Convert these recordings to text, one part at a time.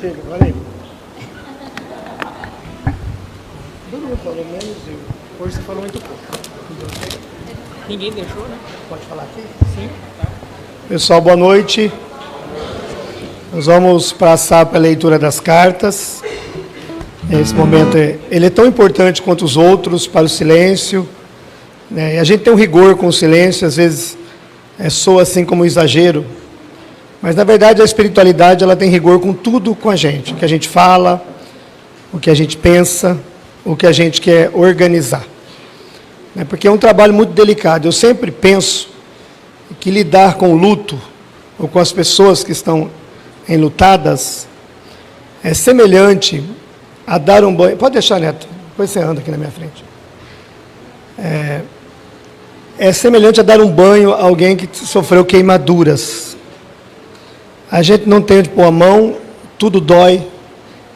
Chega, olha aí. Todo mundo falou menos eu. Hoje você falou muito pouco. Ninguém deixou, né? Pode falar aqui? Sim. Pessoal, boa noite. Nós vamos passar para a leitura das cartas. Esse momento ele é tão importante quanto os outros para o silêncio, né? E a gente tem um rigor com o silêncio, às vezes soa assim como um exagero, mas na verdade a espiritualidade ela tem rigor com tudo com a gente, o que a gente fala, o que a gente pensa, o que a gente quer organizar, né? Porque é um trabalho muito delicado. Eu sempre penso que lidar com o luto ou com as pessoas que estão enlutadas é semelhante a dar um banho. Pode deixar, Neto, depois você anda aqui na minha frente. É semelhante a dar um banho a alguém que sofreu queimaduras. A gente não tem onde pôr a mão, tudo dói,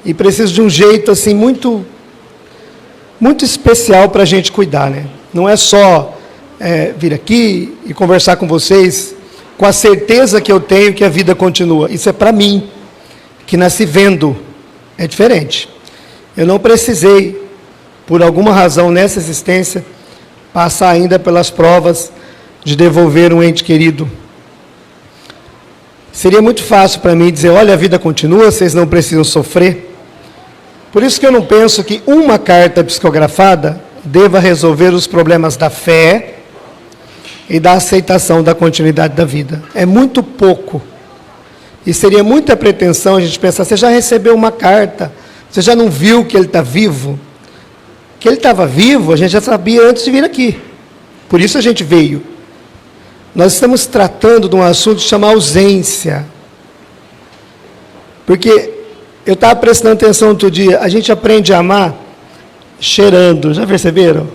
e precisa de um jeito assim muito, muito especial para a gente cuidar, né? Não é só vir aqui e conversar com vocês com a certeza que eu tenho que a vida continua. Isso é para mim, que nasci vendo. É diferente. Eu não precisei, por alguma razão nessa existência, passar ainda pelas provas de devolver um ente querido. Seria muito fácil para mim dizer, olha, a vida continua, vocês não precisam sofrer. Por isso que eu não penso que uma carta psicografada deva resolver os problemas da fé e da aceitação da continuidade da vida. É muito pouco. E seria muita pretensão a gente pensar, você já recebeu uma carta, você já não viu que ele está vivo? Que ele estava vivo, a gente já sabia antes de vir aqui. Por isso a gente veio. Nós estamos tratando de um assunto chamado ausência. Porque eu estava prestando atenção outro dia, a gente aprende a amar cheirando, já perceberam?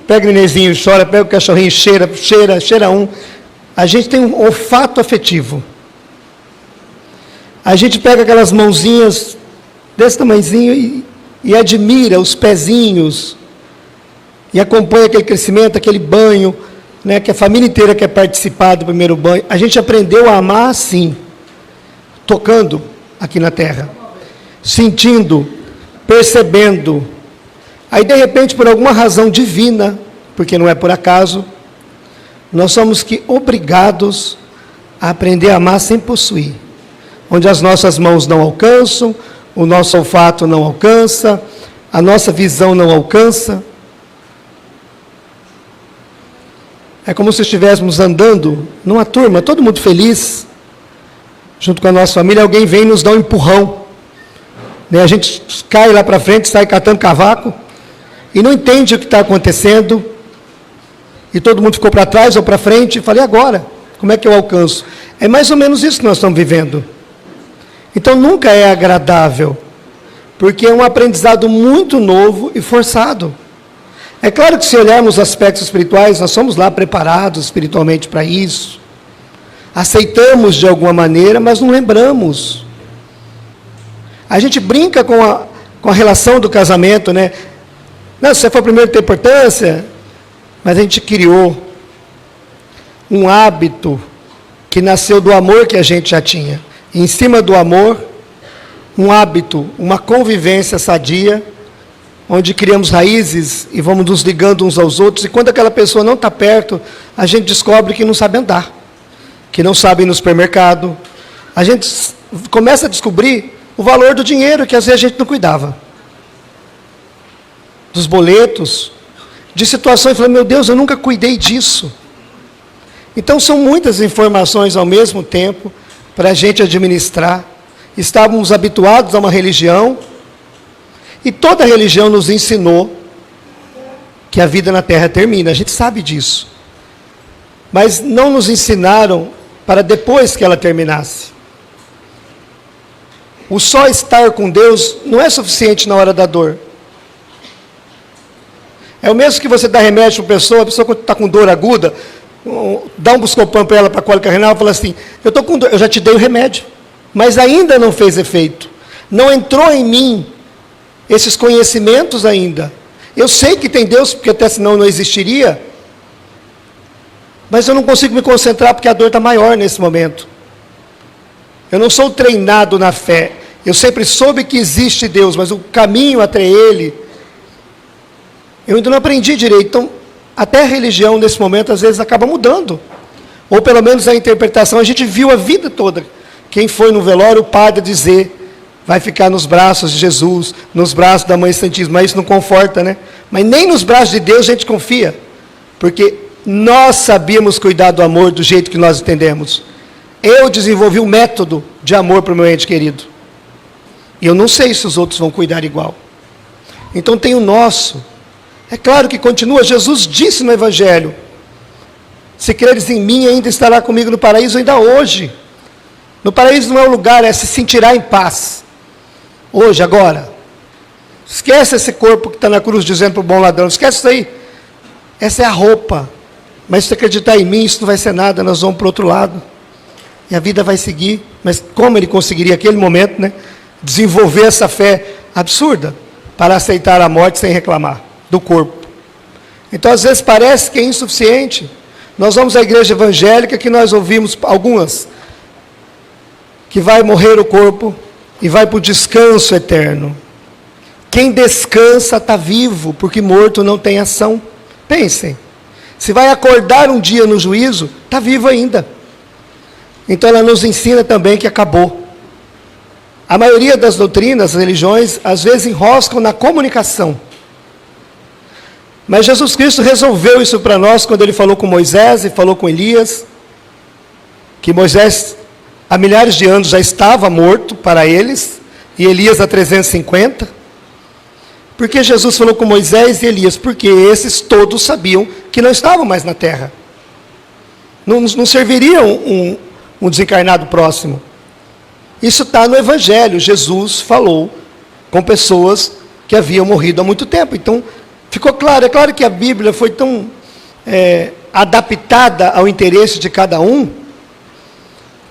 Pega o nenenzinho, chora, pega o cachorrinho, cheira um. A gente tem um olfato afetivo. A gente pega aquelas mãozinhas desse tamanhozinho e admira os pezinhos, e acompanha aquele crescimento, aquele banho, né, que a família inteira quer participar do primeiro banho. A gente aprendeu a amar assim, tocando aqui na terra, sentindo, percebendo. Aí, de repente, por alguma razão divina, porque não é por acaso, nós somos obrigados a aprender a amar sem possuir. Onde as nossas mãos não alcançam, o nosso olfato não alcança, a nossa visão não alcança. É como se estivéssemos andando numa turma, todo mundo feliz, junto com a nossa família, alguém vem e nos dá um empurrão. A gente cai lá para frente, sai catando cavaco, e não entende o que está acontecendo, e todo mundo ficou para trás ou para frente, e falei, agora, como é que eu alcanço? É mais ou menos isso que nós estamos vivendo. Então, nunca é agradável, porque é um aprendizado muito novo e forçado. É claro que se olharmos aspectos espirituais, nós somos lá preparados espiritualmente para isso. Aceitamos de alguma maneira, mas não lembramos. A gente brinca com a relação do casamento, né? Não, você foi o primeiro a ter importância, mas a gente criou um hábito que nasceu do amor que a gente já tinha. Em cima do amor, um hábito, uma convivência sadia, onde criamos raízes e vamos nos ligando uns aos outros, e quando aquela pessoa não está perto, a gente descobre que não sabe andar, que não sabe ir no supermercado. A gente começa a descobrir o valor do dinheiro, que às vezes a gente não cuidava. Dos boletos, de situações, falando, meu Deus, eu nunca cuidei disso. Então, são muitas informações ao mesmo tempo, para a gente administrar. Estávamos habituados a uma religião, e toda religião nos ensinou que a vida na Terra termina, a gente sabe disso. Mas não nos ensinaram para depois que ela terminasse. O só estar com Deus não é suficiente na hora da dor. É o mesmo que você dá remédio para a pessoa quando está com dor aguda, dá um Buscopan para ela, para a cólica renal, fala assim, eu estou com dor, eu já te dei o remédio, mas ainda não fez efeito. Não entrou em mim esses conhecimentos ainda. Eu sei que tem Deus, porque até senão não existiria, mas eu não consigo me concentrar porque a dor está maior nesse momento. Eu não sou treinado na fé. Eu sempre soube que existe Deus, mas o caminho até Ele, eu ainda não aprendi direito. Então, até a religião, nesse momento, às vezes acaba mudando. Ou pelo menos a interpretação. A gente viu a vida toda. Quem foi no velório, o padre dizer, vai ficar nos braços de Jesus, nos braços da Mãe Santíssima. Mas isso não conforta, né? Mas nem nos braços de Deus a gente confia. Porque nós sabíamos cuidar do amor do jeito que nós entendemos. Eu desenvolvi um método de amor para o meu ente querido. E eu não sei se os outros vão cuidar igual. Então tem o nosso. É claro que continua, Jesus disse no Evangelho, se creres em mim, ainda estará comigo no paraíso, ainda hoje. No paraíso não é o lugar, é se sentirá em paz. Hoje, agora. Esquece esse corpo que está na cruz dizendo para o bom ladrão, esquece isso aí. Essa é a roupa. Mas se acreditar em mim, isso não vai ser nada, nós vamos para o outro lado. E a vida vai seguir. Mas como ele conseguiria, naquele momento, né, desenvolver essa fé absurda para aceitar a morte sem reclamar do corpo? Então, às vezes, parece que é insuficiente. Nós vamos à igreja evangélica, que nós ouvimos algumas, que vai morrer o corpo e vai para o descanso eterno. Quem descansa está vivo, porque morto não tem ação. Pensem, se vai acordar um dia no juízo, está vivo ainda. Então ela nos ensina também que acabou. A maioria das doutrinas, religiões, às vezes enroscam na comunicação. Mas Jesus Cristo resolveu isso para nós quando ele falou com Moisés e falou com Elias, que Moisés há milhares de anos já estava morto para eles, e Elias há 350. Por que Jesus falou com Moisés e Elias? Porque esses todos sabiam que não estavam mais na terra. Não serviria um desencarnado próximo. Isso está no Evangelho. Jesus falou com pessoas que haviam morrido há muito tempo. Então, ficou claro. É claro que a Bíblia foi tão adaptada ao interesse de cada um,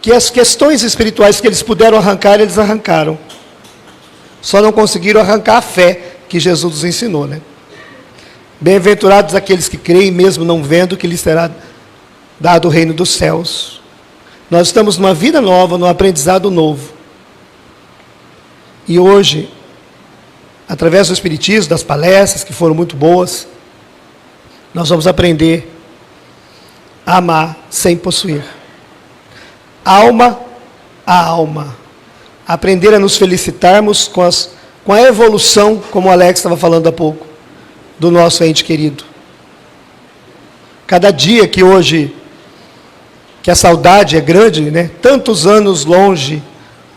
que as questões espirituais que eles puderam arrancar, eles arrancaram. Só não conseguiram arrancar a fé que Jesus nos ensinou, né? Bem-aventurados aqueles que creem, mesmo não vendo, que lhes será dado o reino dos céus. Nós estamos numa vida nova, num aprendizado novo. E hoje, através do Espiritismo, das palestras, que foram muito boas, nós vamos aprender a amar sem possuir. Alma a alma. Aprender a nos felicitarmos com a evolução, como o Alex estava falando há pouco, do nosso ente querido. Cada dia que hoje, que a saudade é grande, né? Tantos anos longe,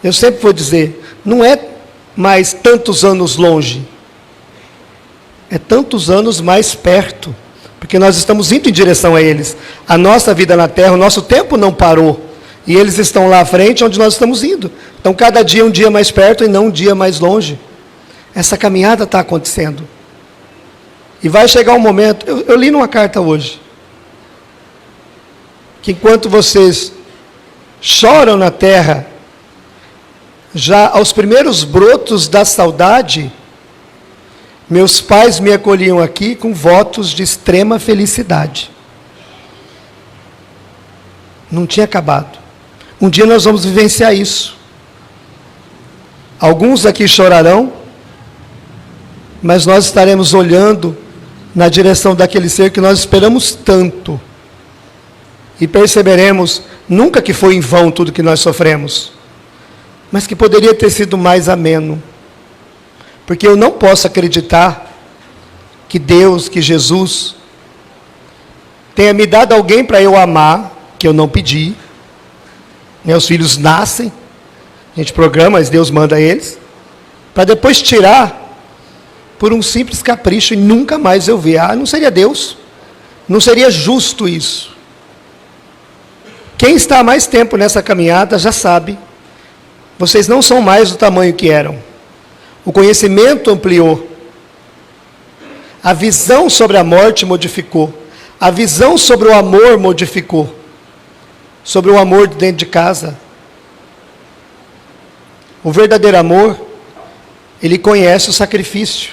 eu sempre vou dizer, não é mais tantos anos longe, é tantos anos mais perto, porque nós estamos indo em direção a eles. A nossa vida na Terra, o nosso tempo não parou, e eles estão lá à frente, onde nós estamos indo. Então, cada dia é um dia mais perto e não um dia mais longe. Essa caminhada está acontecendo. E vai chegar um momento, eu li numa carta hoje, que enquanto vocês choram na terra, já aos primeiros brotos da saudade, meus pais me acolhiam aqui com votos de extrema felicidade. Não tinha acabado. Um dia nós vamos vivenciar isso. Alguns aqui chorarão, mas nós estaremos olhando na direção daquele ser que nós esperamos tanto. E perceberemos, nunca que foi em vão tudo que nós sofremos, mas que poderia ter sido mais ameno. Porque eu não posso acreditar que Deus, que Jesus, tenha me dado alguém para eu amar, que eu não pedi. Meus filhos nascem, a gente programa, mas Deus manda eles, para depois tirar por um simples capricho e nunca mais eu ver. Não seria Deus, não seria justo isso. Quem está há mais tempo nessa caminhada já sabe, vocês não são mais do tamanho que eram. O conhecimento ampliou, a visão sobre a morte modificou, a visão sobre o amor modificou, sobre o amor dentro de casa. O verdadeiro amor, ele conhece o sacrifício.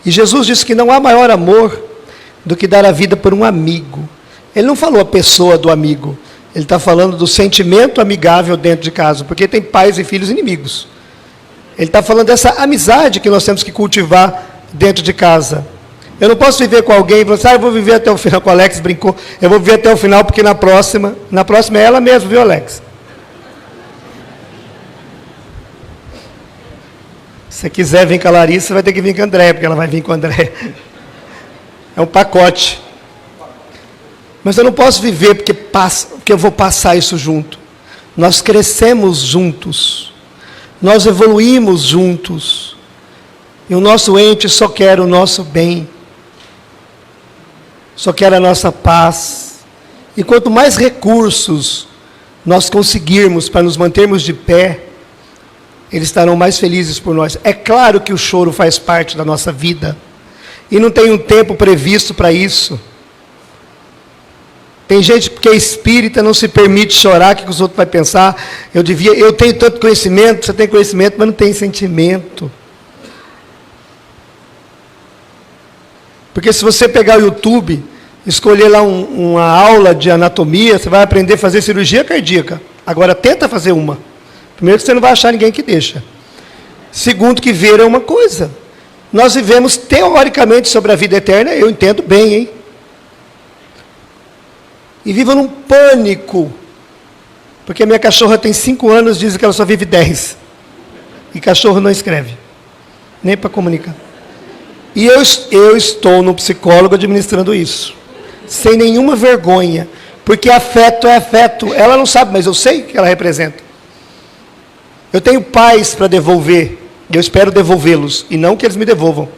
E Jesus disse que não há maior amor do que dar a vida por um amigo. Ele não falou a pessoa do amigo, Ele está falando do sentimento amigável dentro de casa, porque tem pais e filhos inimigos. Ele está falando dessa amizade que nós temos que cultivar dentro de casa. Eu não posso viver com alguém e falar assim, eu vou viver até o final, com o Alex brincou, eu vou viver até o final porque na próxima é ela mesma, viu, Alex? Se você quiser vir com a Larissa, você vai ter que vir com a André, porque ela vai vir com a André. É um pacote. Mas eu não posso viver porque eu vou passar isso junto. Nós crescemos juntos. Nós evoluímos juntos. E o nosso ente só quer o nosso bem. Só quer a nossa paz. E quanto mais recursos nós conseguirmos para nos mantermos de pé, eles estarão mais felizes por nós. É claro que o choro faz parte da nossa vida. E não tem um tempo previsto para isso. Tem gente que é espírita, não se permite chorar, o que os outros vão pensar? Eu tenho tanto conhecimento, você tem conhecimento, mas não tem sentimento. Porque se você pegar o YouTube, escolher lá uma aula de anatomia, você vai aprender a fazer cirurgia cardíaca. Agora, tenta fazer uma. Primeiro, que você não vai achar ninguém que deixa. Segundo, que ver é uma coisa. Nós vivemos teoricamente sobre a vida eterna, eu entendo bem, hein? E vivo num pânico. Porque a minha cachorra tem 5 anos, diz que ela só vive 10. E cachorro não escreve. Nem para comunicar. E eu estou no psicólogo administrando isso. Sem nenhuma vergonha. Porque afeto é afeto. Ela não sabe, mas eu sei o que ela representa. Eu tenho pais para devolver. Eu espero devolvê-los. E não que eles me devolvam.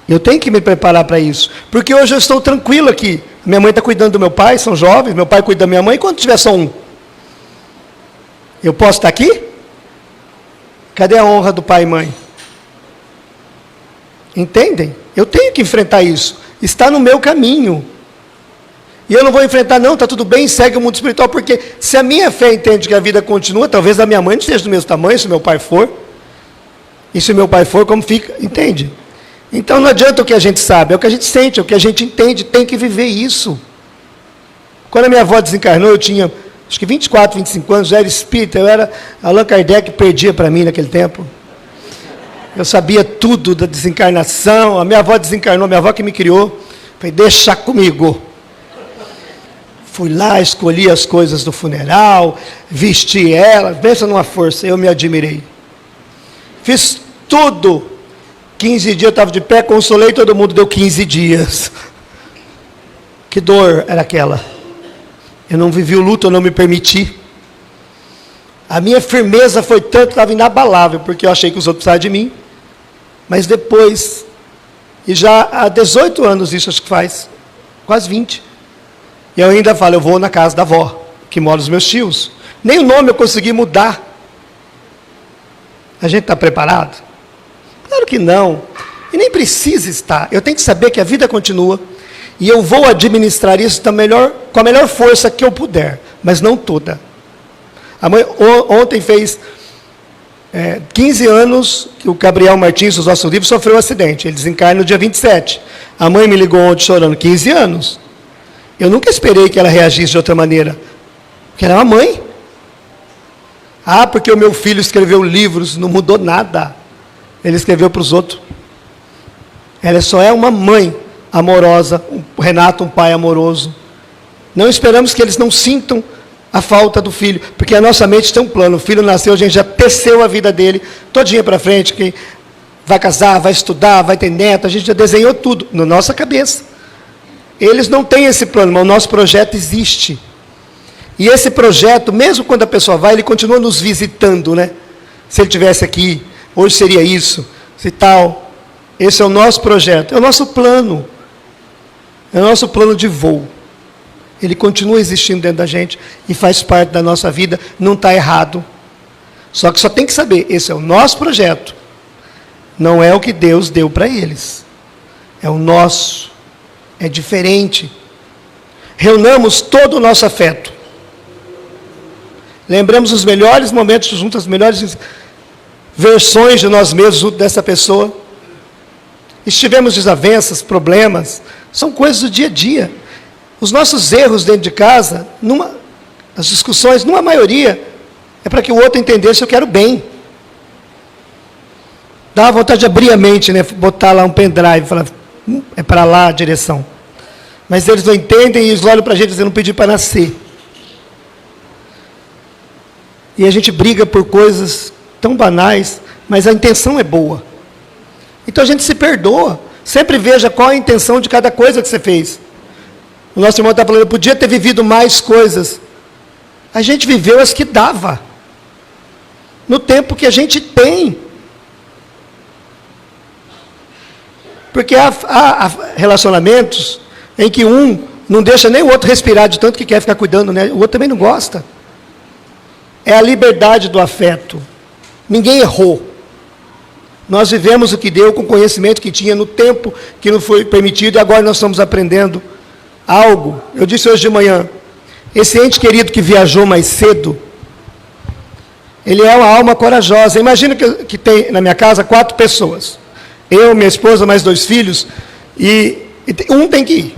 Eu tenho que me preparar para isso. Porque hoje eu estou tranquilo aqui. Minha mãe está cuidando do meu pai, são jovens. Meu pai cuida da minha mãe. E quando tiver só um? Eu posso estar aqui? Cadê a honra do pai e mãe? Entendem? Eu tenho que enfrentar isso. Está no meu caminho. E eu não vou enfrentar, não, está tudo bem, segue o mundo espiritual, porque se a minha fé entende que a vida continua, talvez a minha mãe não esteja do mesmo tamanho, se meu pai for. E se meu pai for, como fica? Entende? Então não adianta o que a gente sabe, é o que a gente sente, é o que a gente entende, tem que viver isso. Quando a minha avó desencarnou, eu tinha, acho que 24, 25 anos, já era espírita, eu era Allan Kardec, perdia para mim naquele tempo. Eu sabia tudo da desencarnação, a minha avó desencarnou, a minha avó que me criou, falei, deixa comigo. Fui lá, escolhi as coisas do funeral, vesti ela, pensa numa força, eu me admirei. Fiz tudo. 15 dias eu estava de pé, consolei todo mundo, deu 15 dias. Que dor era aquela? Eu não vivi o luto, eu não me permiti. A minha firmeza foi tanto, estava inabalável, porque eu achei que os outros precisavam de mim. Mas depois, e já há 18 anos isso acho que faz, quase 20. E eu ainda falo, eu vou na casa da avó, que mora os meus tios. Nem o nome eu consegui mudar. A gente está preparado? Claro que não. E nem precisa estar. Eu tenho que saber que a vida continua. E eu vou administrar isso com a melhor força que eu puder. Mas não toda. A mãe ontem fez 15 anos que o Gabriel Martins, os nossos livros, sofreu um acidente. Ele desencarna no dia 27. A mãe me ligou ontem chorando. 15 anos. Eu nunca esperei que ela reagisse de outra maneira. Porque ela é uma mãe. Ah, porque o meu filho escreveu livros, não mudou nada. Ele escreveu para os outros. Ela só é uma mãe amorosa, o Renato um pai amoroso. Não esperamos que eles não sintam a falta do filho, porque a nossa mente tem um plano. O filho nasceu, a gente já teceu a vida dele, todinha para frente, que vai casar, vai estudar, vai ter neto, a gente já desenhou tudo na nossa cabeça. Eles não têm esse plano, mas o nosso projeto existe. E esse projeto, mesmo quando a pessoa vai, ele continua nos visitando, né? Se ele estivesse aqui, hoje seria isso, se tal. Esse é o nosso projeto, é o nosso plano. É o nosso plano de voo. Ele continua existindo dentro da gente e faz parte da nossa vida, não está errado. Só que só tem que saber, esse é o nosso projeto. Não é o que Deus deu para eles. É o nosso. É diferente. Reunamos todo o nosso afeto. Lembramos os melhores momentos juntos, as melhores versões de nós mesmos junto dessa pessoa. E se tivemos desavenças, problemas, são coisas do dia a dia. Os nossos erros dentro de casa, as discussões, numa maioria, é para que o outro entendesse eu quero bem. Dá vontade de abrir a mente, né? Botar lá um pendrive e falar, é para lá a direção. Mas eles não entendem e eles olham para a gente e dizem, não pedi para nascer. E a gente briga por coisas tão banais, mas a intenção é boa. Então a gente se perdoa. Sempre veja qual é a intenção de cada coisa que você fez. O nosso irmão está falando, eu podia ter vivido mais coisas. A gente viveu as que dava. No tempo que a gente tem. Porque há relacionamentos em que um não deixa nem o outro respirar de tanto que quer ficar cuidando, né? O outro também não gosta. É a liberdade do afeto. Ninguém errou. Nós vivemos o que deu com o conhecimento que tinha no tempo que não foi permitido e agora nós estamos aprendendo algo. Eu disse hoje de manhã, esse ente querido que viajou mais cedo, ele é uma alma corajosa. Imagina que tem na minha casa 4 pessoas. Eu, minha esposa, mais 2 filhos, e um tem que ir,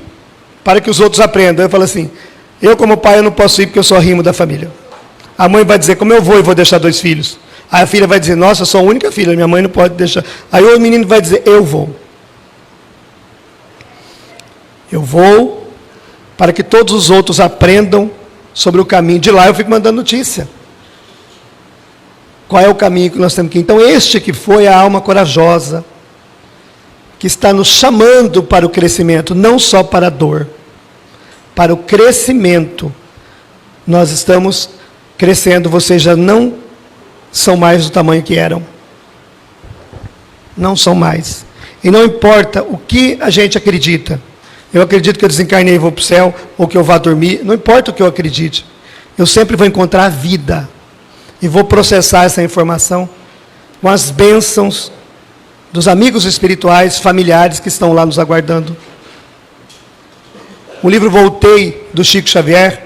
para que os outros aprendam. Eu falo assim, eu como pai eu não posso ir porque eu sou rimo da família. A mãe vai dizer, como eu vou e vou deixar 2 filhos? Aí a filha vai dizer, nossa, eu sou a única filha, minha mãe não pode deixar. Aí o menino vai dizer, eu vou. Eu vou para que todos os outros aprendam sobre o caminho. De lá eu fico mandando notícia. Qual é o caminho que nós temos que ir? Então este que foi a alma corajosa, que está nos chamando para o crescimento, não só para a dor, para o crescimento. Nós estamos crescendo, vocês já não são mais do tamanho que eram. Não são mais. E não importa o que a gente acredita. Eu acredito que eu desencarnei e vou para o céu, ou que eu vá dormir. Não importa o que eu acredite. Eu sempre vou encontrar a vida. E vou processar essa informação com as bênçãos dos amigos espirituais, familiares que estão lá nos aguardando. O livro Voltei, do Chico Xavier,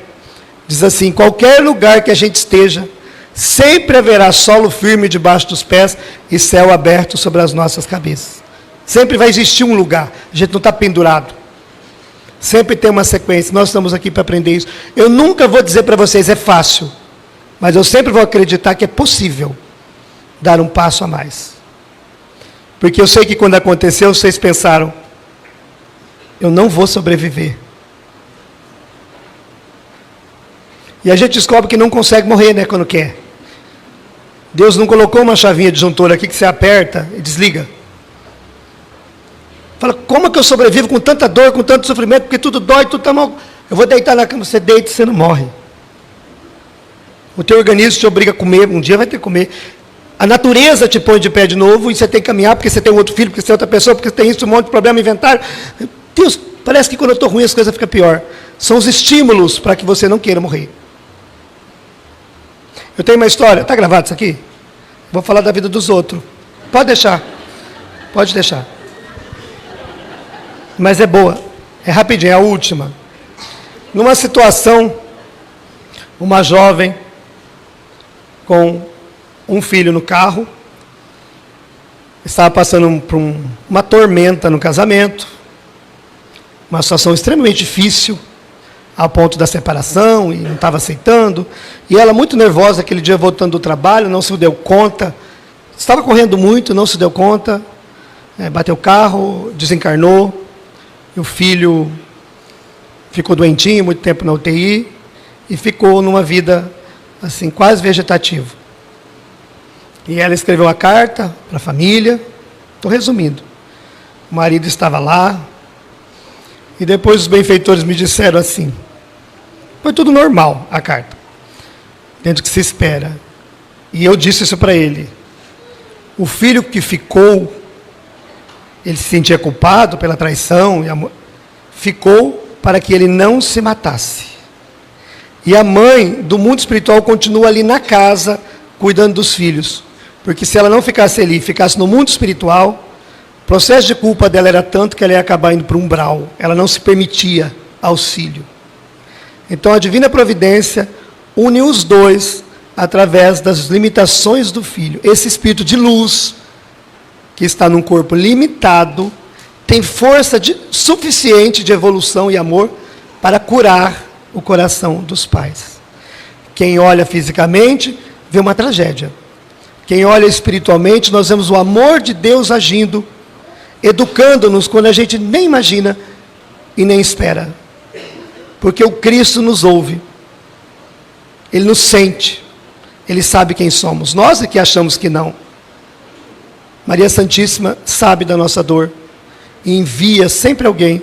diz assim, qualquer lugar que a gente esteja, sempre haverá solo firme debaixo dos pés e céu aberto sobre as nossas cabeças. Sempre vai existir um lugar, a gente não está pendurado. Sempre tem uma sequência, nós estamos aqui para aprender isso. Eu nunca vou dizer para vocês, é fácil, mas eu sempre vou acreditar que é possível dar um passo a mais. Porque eu sei que quando aconteceu, vocês pensaram, eu não vou sobreviver. E a gente descobre que não consegue morrer, né, quando quer. Deus não colocou uma chavinha disjuntora aqui que você aperta e desliga. Fala, como que eu sobrevivo com tanta dor, com tanto sofrimento, porque tudo dói, tudo está mal. Eu vou deitar na cama, você deita e você não morre. O teu organismo te obriga a comer, um dia vai ter que comer. A natureza te põe de pé de novo e você tem que caminhar porque você tem outro filho, porque você tem outra pessoa, porque você tem isso, um monte de problema, inventário. Deus, parece que quando eu estou ruim as coisas ficam pior. São os estímulos para que você não queira morrer. Eu tenho uma história, está gravado isso aqui? Vou falar da vida dos outros. Pode deixar. Pode deixar. Mas é boa. É rapidinho, é a última. Numa situação, uma jovem com um filho no carro, estava passando por uma tormenta no casamento, uma situação extremamente difícil, ao ponto da separação, e não estava aceitando, e ela muito nervosa, aquele dia voltando do trabalho, não se deu conta, estava correndo muito, não se deu conta, bateu o carro, desencarnou, e o filho ficou doentinho, muito tempo na UTI, e ficou numa vida, assim, quase vegetativa. E ela escreveu uma carta para a família, estou resumindo, o marido estava lá, e depois os benfeitores me disseram assim, foi tudo normal, a carta, dentro do que se espera. E eu disse isso para ele, o filho que ficou, ele se sentia culpado pela traição, ficou para que ele não se matasse. E a mãe do mundo espiritual continua ali na casa, cuidando dos filhos. Porque se ela não ficasse ali, ficasse no mundo espiritual, o processo de culpa dela era tanto que ela ia acabar indo para o umbral. Ela não se permitia auxílio. Então a divina providência une os dois através das limitações do filho. Esse espírito de luz, que está num corpo limitado, tem força suficiente de evolução e amor para curar o coração dos pais. Quem olha fisicamente, vê uma tragédia. Quem olha espiritualmente, nós vemos o amor de Deus agindo, educando-nos quando a gente nem imagina e nem espera. Porque o Cristo nos ouve. Ele nos sente. Ele sabe quem somos. Nós é que achamos que não. Maria Santíssima sabe da nossa dor e envia sempre alguém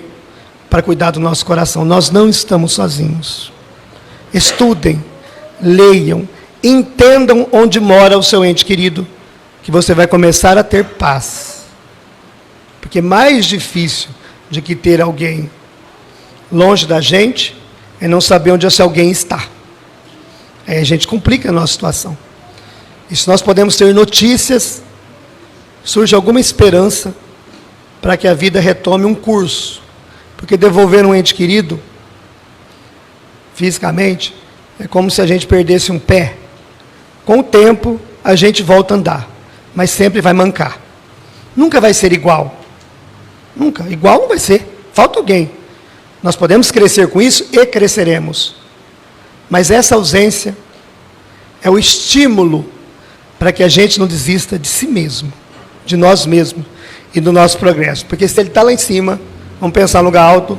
para cuidar do nosso coração. Nós não estamos sozinhos. Estudem, leiam, entendam onde mora o seu ente querido, que você vai começar a ter paz. Porque mais difícil do que ter alguém longe da gente é não saber onde esse alguém está. Aí a gente complica a nossa situação. E se nós podemos ter notícias, surge alguma esperança para que a vida retome um curso. Porque devolver um ente querido, fisicamente, é como se a gente perdesse um pé. Com o tempo, a gente volta a andar, mas sempre vai mancar. Nunca vai ser igual. Nunca. Igual não vai ser. Falta alguém. Nós podemos crescer com isso e cresceremos. Mas essa ausência é o estímulo para que a gente não desista de si mesmo, de nós mesmos e do nosso progresso. Porque se ele está lá em cima, vamos pensar no lugar alto,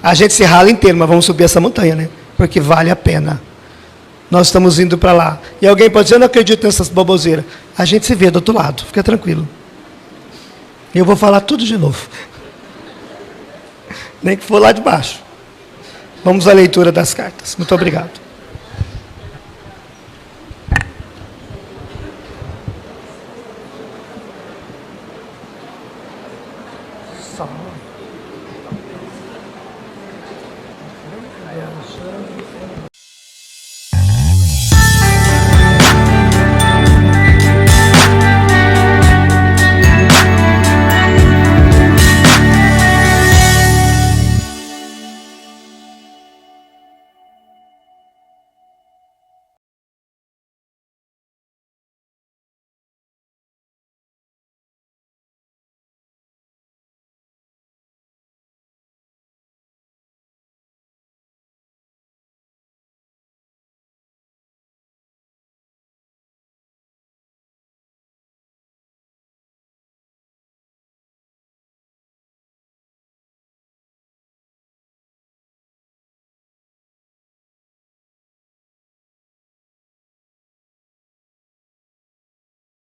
a gente se rala inteiro, mas vamos subir essa montanha, né? Porque vale a pena. Nós estamos indo para lá. E alguém pode dizer, eu não acredito nessas baboseiras. A gente se vê do outro lado, fica tranquilo. Eu vou falar tudo de novo. Nem que for lá de baixo. Vamos à leitura das cartas. Muito obrigado. Só.